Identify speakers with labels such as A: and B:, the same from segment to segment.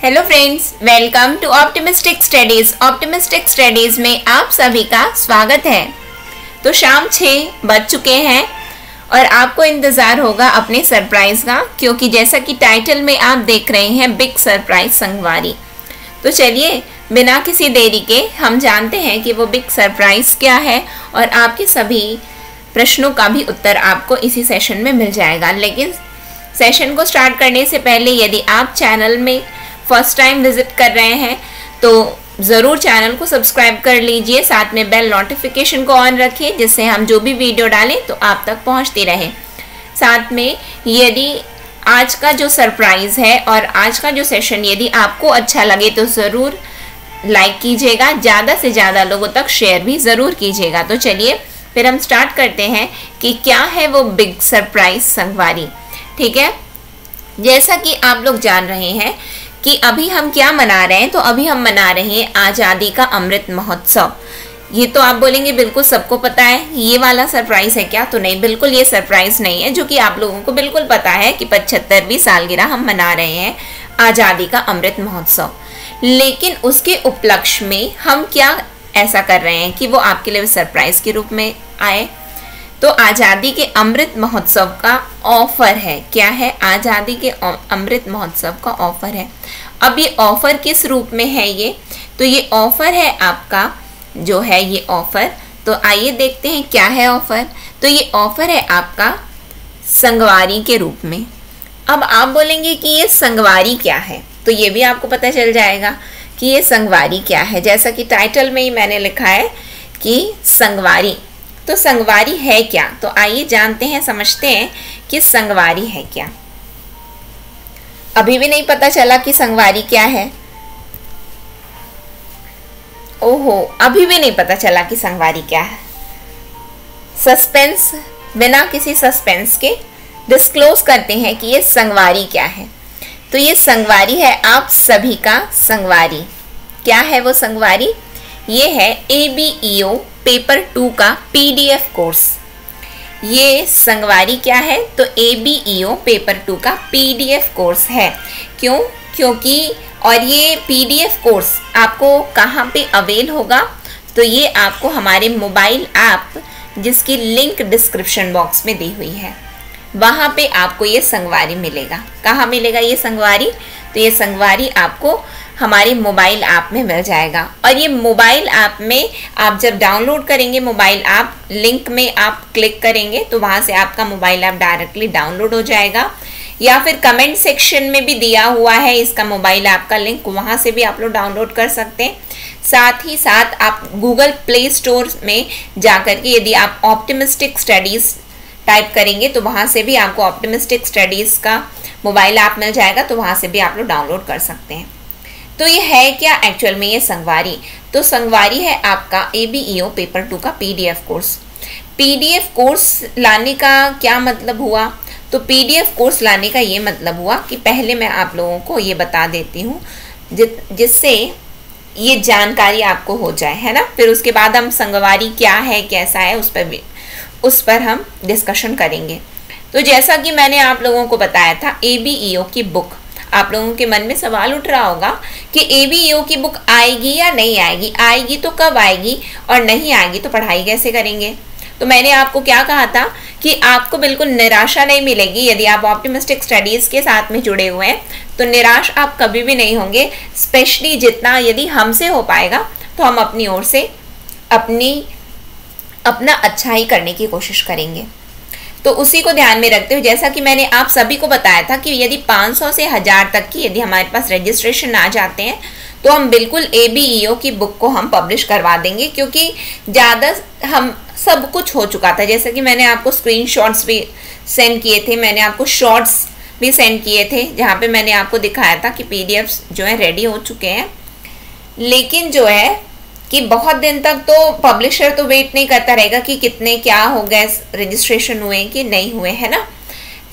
A: Hello friends, welcome to optimistic studies. Optimistic studies में आप सभी का स्वागत है। तो शाम 6 बज चुके हैं और आपको इंतज़ार होगा अपने सरप्राइज़ का, क्योंकि जैसा कि टाइटल में आप देख रहे हैं बिग सरप्राइज संगवारी। तो चलिए बिना किसी देरी के हम जानते हैं कि वो बिग सरप्राइज क्या है और आपके सभी प्रश्नों का भी उत्तर आपको इसी सेशन में मिल जाएगा। लेकिन सेशन को स्टार्ट करने से पहले यदि आप चैनल में फर्स्ट टाइम विजिट कर रहे हैं तो ज़रूर चैनल को सब्सक्राइब कर लीजिए, साथ में बेल नोटिफिकेशन को ऑन रखिए जिससे हम जो भी वीडियो डालें तो आप तक पहुंचती रहे। साथ में यदि आज का जो सरप्राइज़ है और आज का जो सेशन यदि आपको अच्छा लगे तो ज़रूर लाइक कीजिएगा, ज़्यादा से ज़्यादा लोगों तक शेयर भी ज़रूर कीजिएगा। तो चलिए फिर हम स्टार्ट करते हैं कि क्या है वो बिग सरप्राइज संगवारी। ठीक है, जैसा कि आप लोग जान रहे हैं कि अभी हम क्या मना रहे हैं, तो अभी हम मना रहे हैं आज़ादी का अमृत महोत्सव। ये तो आप बोलेंगे बिल्कुल सबको पता है, ये वाला सरप्राइज है क्या? तो नहीं, बिल्कुल ये सरप्राइज नहीं है, जो कि आप लोगों को बिल्कुल पता है कि 75वीं सालगिरह हम मना रहे हैं आज़ादी का अमृत महोत्सव। लेकिन उसके उपलक्ष्य में हम क्या ऐसा कर रहे हैं कि वो आपके लिए सरप्राइज के रूप में आए। तो आज़ादी के अमृत महोत्सव का ऑफर है। क्या है? आज़ादी के अमृत महोत्सव का ऑफर है। अब ये ऑफर किस रूप में है ये? तो ये ऑफर है आपका जो है ये ऑफर, तो आइए देखते हैं क्या है ऑफर। तो ये ऑफर है आपका संगवारी के रूप में। अब आप बोलेंगे कि ये संगवारी क्या है, तो ये भी आपको पता चल जाएगा कि ये संगवारी क्या है। जैसा कि टाइटल में ही मैंने लिखा है कि संगवारी, तो संगवारी है क्या? तो आइए जानते हैं, समझते हैं कि संगवारी है क्या। अभी भी नहीं पता चला कि संगवारी क्या है? ओहो, अभी भी नहीं पता चला कि संगवारी क्या है। सस्पेंस, बिना किसी सस्पेंस के डिस्क्लोज करते हैं कि ये संगवारी क्या है। तो ये संगवारी है आप सभी का संगवारी। क्या है वो संगवारी? ये है ABEO पेपर 2 का PDF कोर्स। ये संगवारी क्या है? तो ABEO पेपर 2 का PDF कोर्स है। क्यों? क्योंकि और ये PDF कोर्स आपको कहाँ पे अवेल होगा? तो ये आपको हमारे मोबाइल ऐप जिसकी लिंक डिस्क्रिप्शन बॉक्स में दी हुई है, वहाँ पे आपको ये संगवारी मिलेगा। कहाँ मिलेगा ये संगवारी? तो ये संगवारी आपको हमारे मोबाइल ऐप में मिल जाएगा। और ये मोबाइल ऐप में आप जब डाउनलोड करेंगे, मोबाइल ऐप लिंक में आप क्लिक करेंगे तो वहाँ से आपका मोबाइल ऐप डायरेक्टली डाउनलोड हो जाएगा, या फिर कमेंट सेक्शन में भी दिया हुआ है इसका मोबाइल ऐप का लिंक, वहाँ से भी आप लोग डाउनलोड कर सकते हैं। साथ ही साथ आप गूगल प्ले स्टोर में जाकर के यदि आप ऑप्टिमिस्टिक स्टडीज़ टाइप करेंगे तो वहाँ से भी आपको ऑप्टिमिस्टिक स्टडीज़ का मोबाइल ऐप मिल जाएगा, तो वहाँ से भी आप लोग डाउनलोड कर सकते हैं। तो ये है क्या एक्चुअल में? ये संगवारी, तो संगवारी है आपका ABEO पेपर 2 का PDF कोर्स। PDF कोर्स लाने का क्या मतलब हुआ? तो PDF कोर्स लाने का ये मतलब हुआ कि पहले मैं आप लोगों को ये बता देती हूँ जिससे ये जानकारी आपको हो जाए, है ना। फिर उसके बाद हम संगवारी क्या है, कैसा है, उस पर हम डिस्कशन करेंगे। तो जैसा कि मैंने आप लोगों को बताया था, ABEO की बुक, आप लोगों के मन में सवाल उठ रहा होगा कि ABEO की बुक आएगी या नहीं आएगी, आएगी तो कब आएगी और नहीं आएगी तो पढ़ाई कैसे करेंगे। तो मैंने आपको क्या कहा था कि आपको बिल्कुल निराशा नहीं मिलेगी यदि आप ऑप्टिमिस्टिक स्टडीज़ के साथ में जुड़े हुए हैं, तो निराश आप कभी भी नहीं होंगे। स्पेशली जितना यदि हमसे हो पाएगा तो हम अपनी ओर से अपना अच्छा ही करने की कोशिश करेंगे। तो उसी को ध्यान में रखते हुए, जैसा कि मैंने आप सभी को बताया था कि यदि 500 से 1000 तक की यदि हमारे पास रजिस्ट्रेशन आ जाते हैं तो हम बिल्कुल ABEO की बुक को हम पब्लिश करवा देंगे, क्योंकि ज़्यादा हम सब कुछ हो चुका था। जैसे कि मैंने आपको स्क्रीनशॉट्स भी सेंड किए थे, मैंने आपको शॉर्ट्स भी सेंड किए थे जहाँ पे मैंने आपको दिखाया था कि PDFs जो है रेडी हो चुके हैं। लेकिन जो है कि बहुत दिन तक तो पब्लिशर तो वेट नहीं करता रहेगा कि कितने क्या हो गए, रजिस्ट्रेशन हुए कि नहीं हुए, है ना।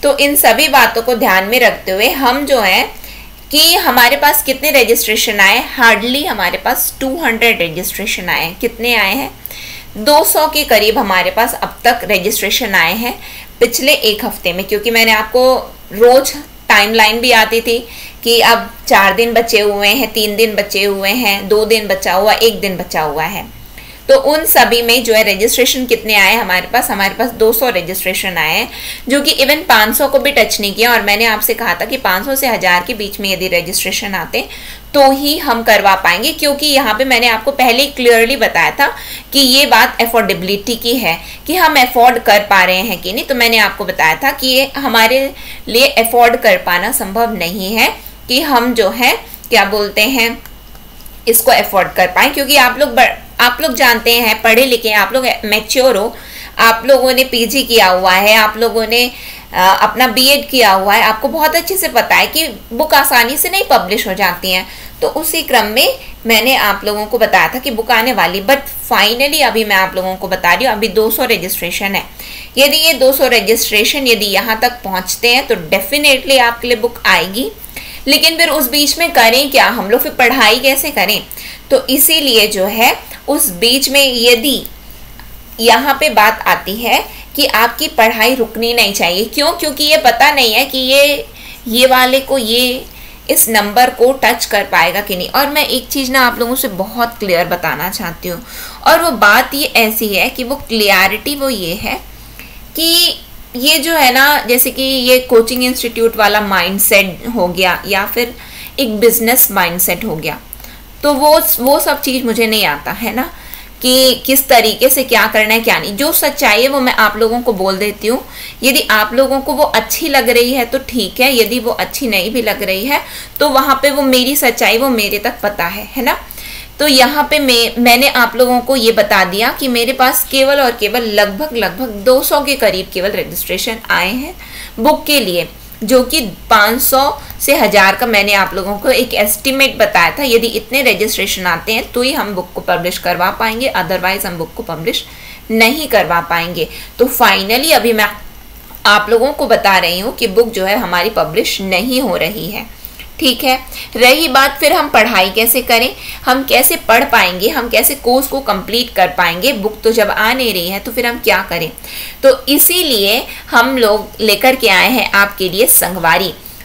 A: तो इन सभी बातों को ध्यान में रखते हुए हम जो है कि हमारे पास कितने रजिस्ट्रेशन आए, हार्डली हमारे पास 200 रजिस्ट्रेशन आए हैं। कितने आए हैं? 200 के करीब हमारे पास अब तक रजिस्ट्रेशन आए हैं पिछले एक हफ्ते में, क्योंकि मैंने आपको रोज टाइमलाइन भी आती थी कि अब 4 दिन बचे हुए हैं, 3 दिन बचे हुए हैं, 2 दिन बचा हुआ, 1 दिन बचा हुआ है, तो उन सभी में जो है रजिस्ट्रेशन कितने आए हमारे पास 200 रजिस्ट्रेशन आए हैं, जो कि इवन 500 को भी टच नहीं किया। और मैंने आपसे कहा था कि 500 से 1000 के बीच में यदि रजिस्ट्रेशन आते तो ही हम करवा पाएंगे, क्योंकि यहाँ पे मैंने आपको पहले ही क्लियरली बताया था कि ये बात अफोर्डेबिलिटी की है कि हम अफोर्ड कर पा रहे हैं कि नहीं। तो मैंने आपको बताया था कि ये हमारे लिए अफोर्ड कर पाना संभव नहीं है कि हम जो है क्या बोलते हैं इसको अफोर्ड कर पाए, क्योंकि आप लोग जानते हैं, पढ़े लिखे, आप लोग मैच्योर हो, आप लोगों ने पीजी किया हुआ है, आप लोगों ने अपना बीएड किया हुआ है, आपको बहुत अच्छे से पता है कि बुक आसानी से नहीं पब्लिश हो जाती हैं। तो उसी क्रम में मैंने आप लोगों को बताया था कि बुक आने वाली, बट फाइनली अभी मैं आप लोगों को बता रही हूँ अभी 200 रजिस्ट्रेशन है। यदि ये 200 रजिस्ट्रेशन यदि यहाँ तक पहुँचते हैं तो डेफिनेटली आपके लिए बुक आएगी। लेकिन फिर उस बीच में करें क्या, हम लोग फिर पढ़ाई कैसे करें? तो इसीलिए जो है उस बीच में यदि यहाँ पे बात आती है कि आपकी पढ़ाई रुकनी नहीं चाहिए। क्यों? क्योंकि ये पता नहीं है कि ये वाले को ये इस नंबर को टच कर पाएगा कि नहीं। और मैं एक चीज़ ना आप लोगों से बहुत क्लियर बताना चाहती हूँ, और वो बात ये ऐसी है कि वो क्लियरिटी वो ये है कि ये जो है ना, जैसे कि ये कोचिंग इंस्टीट्यूट वाला माइंडसेट हो गया या फिर एक बिजनेस माइंडसेट हो गया, तो वो सब चीज़ मुझे नहीं आता है ना कि किस तरीके से क्या करना है क्या नहीं। जो सच्चाई है वो मैं आप लोगों को बोल देती हूँ। यदि आप लोगों को वो अच्छी लग रही है तो ठीक है, यदि वो अच्छी नहीं भी लग रही है तो वहाँ पे वो मेरी सच्चाई वो मेरे तक पता है ना। तो यहाँ पे मैंने आप लोगों को ये बता दिया कि मेरे पास केवल और केवल लगभग 200 के करीब केवल रजिस्ट्रेशन आए हैं बुक के लिए, जो कि 500 से 1000 का मैंने आप लोगों को एक एस्टिमेट बताया था। यदि इतने रजिस्ट्रेशन आते हैं तो ही हम बुक को पब्लिश करवा पाएंगे, अदरवाइज हम बुक को पब्लिश नहीं करवा पाएंगे। तो फाइनली अभी मैं आप लोगों को बता रही हूँ कि बुक जो है हमारी पब्लिश नहीं हो रही है, ठीक है। रही बात फिर हम पढ़ाई कैसे करें, हम कैसे पढ़ पाएंगे, हम कैसे कोर्स को कंप्लीट कर पाएंगे, बुक तो जब आ नहीं रही है तो फिर हम क्या करें। तो इसीलिए हम लोग लेकर के आए हैं आपके लिए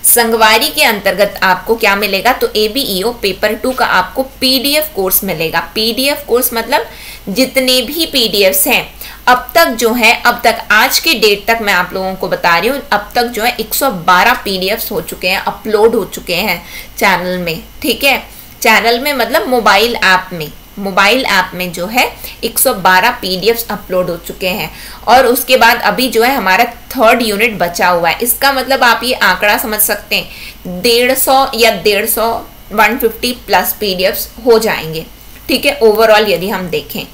A: संगवारी के अंतर्गत आपको क्या मिलेगा, तो ABEO पेपर 2 का आपको PDF कोर्स मिलेगा। PDF कोर्स मतलब जितने भी PDFs हैं अब तक जो है, अब तक आज के डेट तक मैं आप लोगों को बता रही हूँ, अब तक जो है 112 PDFs हो चुके हैं, अपलोड हो चुके हैं चैनल में, ठीक है। चैनल में मतलब मोबाइल ऐप में जो है 112 PDFs अपलोड हो चुके हैं। और उसके बाद अभी जो है हमारा 3rd यूनिट बचा हुआ है। इसका मतलब आप ये आंकड़ा समझ सकते हैं 150 या 150 प्लस PDFs हो जाएंगे, ठीक है। ओवरऑल यदि हम देखें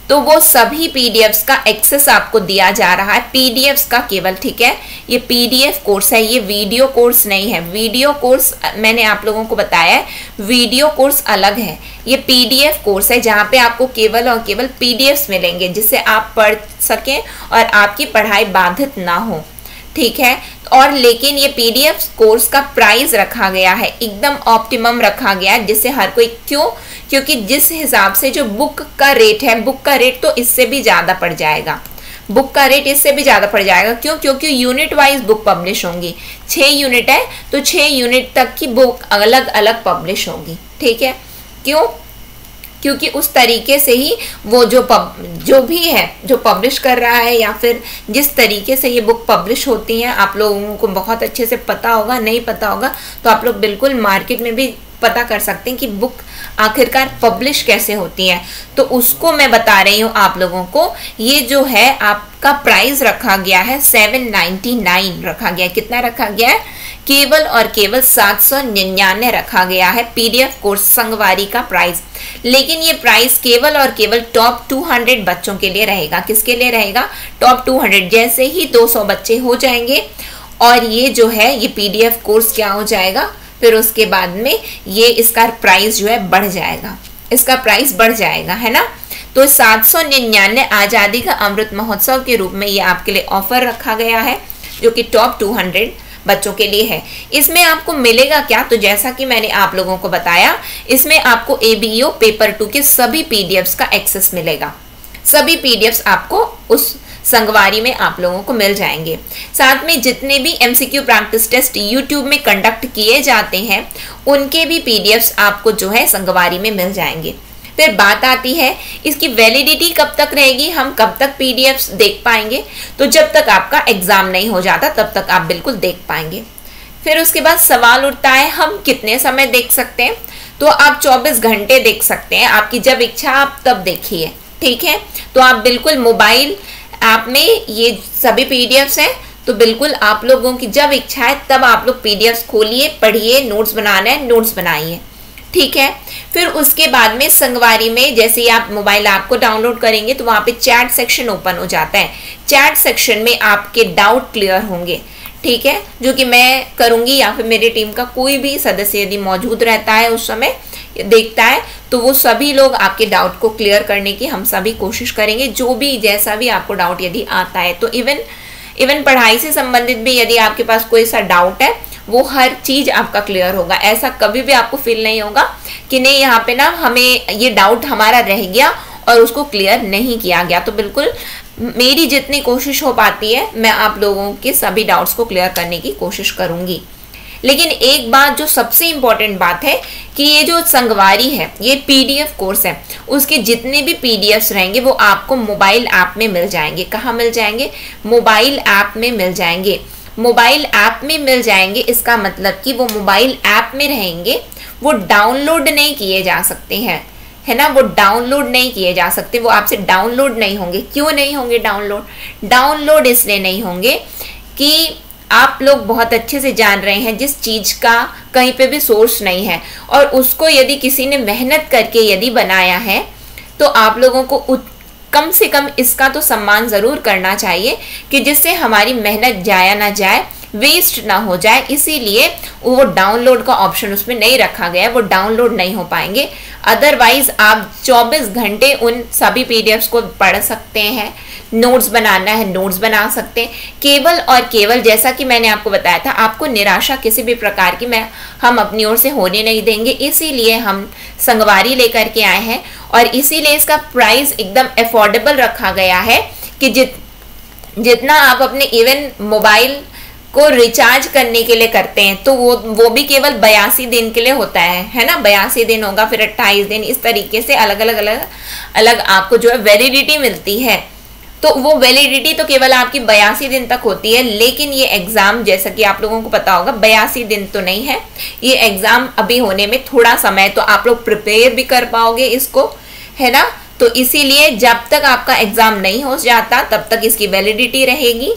A: तो वो सभी PDFs का एक्सेस आपको दिया जा रहा है, PDFs का केवल, ठीक है। ये PDF कोर्स है, ये वीडियो कोर्स नहीं है। वीडियो कोर्स मैंने आप लोगों को बताया है, वीडियो कोर्स अलग है, ये PDF कोर्स है जहाँ पे आपको केवल और केवल PDFs मिलेंगे जिससे आप पढ़ सकें और आपकी पढ़ाई बाधित ना हो, ठीक है। और लेकिन ये PDF कोर्स का प्राइस रखा गया है एकदम ऑप्टिमम रखा गया है, जिससे हर कोई, क्योंकि जिस हिसाब से जो बुक का रेट है, बुक का रेट तो इससे भी ज़्यादा पड़ जाएगा, बुक का रेट इससे भी ज़्यादा पड़ जाएगा। क्यों? क्योंकि यूनिट वाइज बुक पब्लिश होंगी, 6 यूनिट है तो 6 यूनिट तक की बुक अलग अलग पब्लिश होगी, ठीक है। क्यों? क्योंकि उस तरीके से ही वो जो भी है जो पब्लिश कर रहा है या फिर जिस तरीके से ये बुक पब्लिश होती हैं आप लोगों को बहुत अच्छे से पता होगा। नहीं पता होगा तो आप लोग बिल्कुल मार्केट में भी पता कर सकते हैं कि बुक आखिरकार पब्लिश कैसे होती है। तो उसको मैं बता रही हूँ आप लोगों को। ये जो है आपका प्राइस रखा गया है 799 रखा गया है। कितना रखा गया है? केवल और केवल 799 रखा गया है PDF कोर्स संगवारी का प्राइस। लेकिन ये प्राइस केवल और केवल टॉप 200 बच्चों के लिए रहेगा। किसके लिए रहेगा? टॉप 200। जैसे ही 200 बच्चे हो जाएंगे और ये जो है ये PDF कोर्स क्या हो जाएगा, फिर उसके बाद में ये इसका प्राइस जो है बढ़ जाएगा, इसका प्राइस बढ़ जाएगा, है ना। तो 799 आज़ादी का अमृत महोत्सव के रूप में ये आपके लिए ऑफर रखा गया है जो कि टॉप 200 बच्चों के लिए है। इसमें आपको मिलेगा क्या? तो जैसा कि मैंने आप लोगों को बताया, इसमें आपको ABEO पेपर 2 के सभी PDFs का एक्सेस मिलेगा। सभी PDFs आपको उस संगवारी में आप लोगों को मिल जाएंगे। साथ में जितने भी MCQ प्रैक्टिस टेस्ट यूट्यूब में कंडक्ट किए जाते हैं उनके भी PDFs आपको जो है संगवारी में मिल जाएंगे। फिर बात आती है इसकी वैलिडिटी कब तक रहेगी, हम कब तक PDFs देख पाएंगे। तो जब तक आपका एग्जाम नहीं हो जाता तब तक आप बिल्कुल देख पाएंगे। फिर उसके बाद सवाल उठता है हम कितने समय देख सकते हैं। तो आप 24 घंटे देख सकते हैं, आपकी जब इच्छा आप तब देखिए, ठीक है। तो आप बिल्कुल मोबाइल ऐप में ये सभी PDFs हैं, तो बिल्कुल आप लोगों की जब इच्छा है तब आप लोग PDFs खोलिए, पढ़िए, नोट्स बनाना है नोट्स बनाइए, ठीक है। फिर उसके बाद में संगवारी में जैसे ही आप मोबाइल ऐप को डाउनलोड करेंगे तो वहाँ पे चैट सेक्शन ओपन हो जाता है। चैट सेक्शन में आपके डाउट क्लियर होंगे, ठीक है, जो कि मैं करूँगी या फिर मेरी टीम का कोई भी सदस्य यदि मौजूद रहता है उस समय देखता है तो वो सभी लोग आपके डाउट को क्लियर करने की हम सभी कोशिश करेंगे। जो भी जैसा भी आपको डाउट यदि आता है तो इवन पढ़ाई से संबंधित भी यदि आपके पास कोई सा डाउट है वो हर चीज आपका क्लियर होगा। ऐसा कभी भी आपको फील नहीं होगा कि नहीं यहाँ पे ना हमें ये डाउट हमारा रह गया और उसको क्लियर नहीं किया गया। तो बिल्कुल मेरी जितनी कोशिश हो पाती है मैं आप लोगों के सभी डाउट्स को क्लियर करने की कोशिश करूंगी। लेकिन एक बात जो सबसे इम्पोर्टेंट बात है कि ये जो संगवारी है ये PDF कोर्स है, उसके जितने भी PDFs रहेंगे वो आपको मोबाइल ऐप में मिल जाएंगे। कहाँ मिल जाएंगे? मोबाइल ऐप में मिल जाएंगे। मोबाइल ऐप में मिल जाएंगे इसका मतलब कि वो मोबाइल ऐप में रहेंगे, वो डाउनलोड नहीं किए जा सकते हैं, है ना। वो डाउनलोड नहीं किए जा सकते, वो आपसे डाउनलोड नहीं होंगे। क्यों नहीं होंगे डाउनलोड इसलिए नहीं होंगे कि आप लोग बहुत अच्छे से जान रहे हैं जिस चीज का कहीं पे भी सोर्स नहीं है और उसको यदि किसी ने मेहनत करके यदि बनाया है तो आप लोगों को कम से कम इसका तो सम्मान जरूर करना चाहिए कि जिससे हमारी मेहनत जाया ना जाए, वेस्ट ना हो जाए। इसीलिए वो डाउनलोड का ऑप्शन उसमें नहीं रखा गया है, वो डाउनलोड नहीं हो पाएंगे। अदरवाइज आप 24 घंटे उन सभी PDFs को पढ़ सकते हैं, नोट्स बनाना है नोट्स बना सकते हैं। केवल और केवल जैसा कि मैंने आपको बताया था, आपको निराशा किसी भी प्रकार की हम अपनी ओर से होने नहीं देंगे। इसीलिए हम संगवारी लेकर के आए हैं और इसीलिए इसका प्राइस एकदम अफोर्डेबल रखा गया है कि जितना आप अपने इवन मोबाइल को रिचार्ज करने के लिए करते हैं तो वो भी केवल 82 दिन के लिए होता है ना। 82 दिन होगा, फिर 28 दिन, इस तरीके से अलग अलग आपको जो है वैलिडिटी मिलती है। तो वो वैलिडिटी तो केवल आपकी 82 दिन तक होती है। लेकिन ये एग्जाम जैसा कि आप लोगों को पता होगा 82 दिन तो नहीं है, ये एग्जाम अभी होने में थोड़ा समय, तो आप लोग प्रिपेयर भी कर पाओगे इसको, है ना। तो इसीलिए जब तक आपका एग्जाम नहीं हो जाता तब तक इसकी वैलिडिटी रहेगी।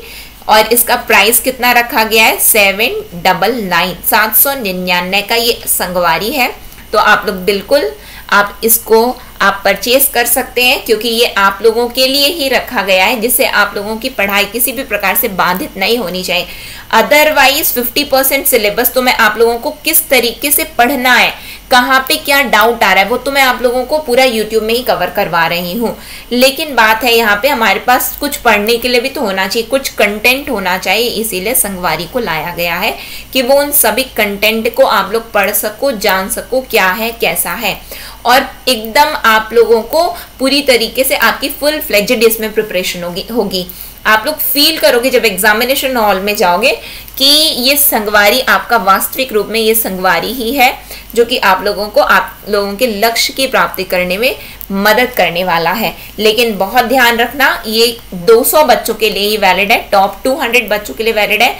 A: और इसका प्राइस कितना रखा गया है? 799 का ये संगवारी है। तो आप लोग बिल्कुल आप इसको आप परचेस कर सकते हैं क्योंकि ये आप लोगों के लिए ही रखा गया है, जिससे आप लोगों की पढ़ाई किसी भी प्रकार से बाधित नहीं होनी चाहिए। अदरवाइज 50% सिलेबस तो मैं आप लोगों को किस तरीके से पढ़ना है, कहाँ पे क्या डाउट आ रहा है, वो तो मैं आप लोगों को पूरा यूट्यूब में ही कवर करवा रही हूँ। लेकिन बात है यहाँ पे हमारे पास कुछ पढ़ने के लिए भी तो होना चाहिए, कुछ कंटेंट होना चाहिए। इसीलिए संगवारी को लाया गया है कि वो उन सभी कंटेंट को आप लोग पढ़ सको, जान सको क्या है कैसा है, और एकदम आप लोगों को पूरी तरीके से आपकी फुल फ्लेज्ड इसमें प्रिपरेशन होगी। आप लोग फील करोगे जब एग्जामिनेशन हॉल में जाओगे कि ये संगवारी आपका वास्तविक रूप में ये संगवारी ही है जो कि आप लोगों के लक्ष्य की प्राप्ति करने में मदद करने वाला है। लेकिन बहुत ध्यान रखना, ये 200 बच्चों के लिए ही वैलिड है, टॉप 200 बच्चों के लिए वैलिड है।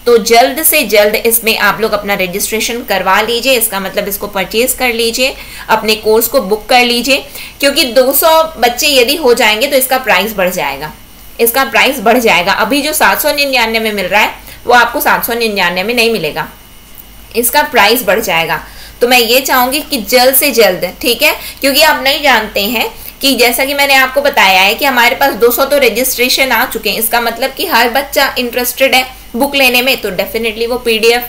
A: तो जल्द से जल्द इसमें आप लोग अपना रजिस्ट्रेशन करवा लीजिए। इसका मतलब इसको परचेज कर लीजिए, अपने कोर्स को बुक कर लीजिए, क्योंकि 200 बच्चे यदि हो जाएंगे तो इसका प्राइस बढ़ जाएगा। अभी जो 799 में मिल रहा है वो आपको 799 में नहीं मिलेगा, इसका प्राइस बढ़ जाएगा। तो मैं ये चाहूंगी कि जल्द से जल्द, ठीक है, क्योंकि आप नहीं जानते हैं कि जैसा कि मैंने आपको बताया है कि हमारे पास 200 तो रजिस्ट्रेशन आ चुके हैं। इसका मतलब कि हर बच्चा इंटरेस्टेड है बुक लेने में, तो डेफिनेटली वो PDF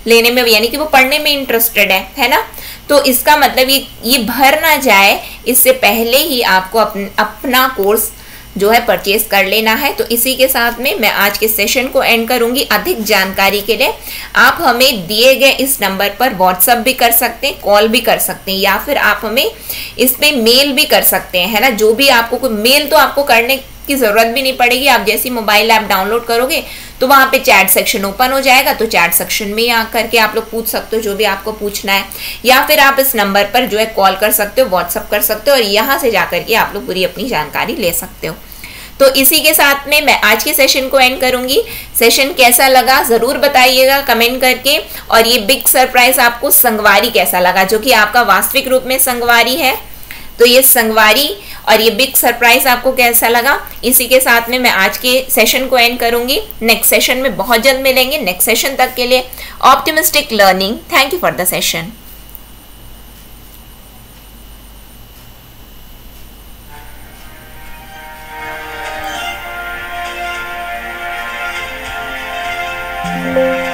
A: लेने में, यानी कि वो पढ़ने में इंटरेस्टेड है ना। तो इसका मतलब ये भर ना जाए, इससे पहले ही आपको अपना कोर्स जो है परचेज कर लेना है। तो इसी के साथ में मैं आज के सेशन को एंड करूंगी। अधिक जानकारी के लिए आप हमें दिए गए इस नंबर पर व्हाट्सएप भी कर सकते हैं, कॉल भी कर सकते हैं, या फिर आप हमें इस पे मेल भी कर सकते हैं, है ना। जो भी आपको मेल तो आपको की ज़रूरत भी नहीं पड़ेगी। आप जैसी मोबाइल ऐप डाउनलोड करोगे तो वहाँ पे चैट सेक्शन ओपन हो जाएगा, तो चैट सेक्शन में आ करके आप लोग पूछ सकते हो जो भी आपको पूछना है, या फिर आप इस नंबर पर जो है कॉल कर सकते हो, व्हाट्सअप कर सकते हो, और यहाँ से जाकर के आप लोग पूरी अपनी जानकारी ले सकते हो। तो इसी के साथ में मैं आज के सेशन को एंड करूंगी। सेशन कैसा लगा ज़रूर बताइएगा कमेंट करके, और ये बिग सरप्राइज आपको संगवारी कैसा लगा, जो कि आपका वास्तविक रूप में संगवारी है। तो ये संगवारी और ये बिग सरप्राइज आपको कैसा लगा, इसी के साथ में मैं आज के सेशन को एंड करूंगी। नेक्स्ट सेशन में बहुत जल्द मिलेंगे। नेक्स्ट सेशन तक के लिए optimistic learning. Thank you for the session.
B: Thank you.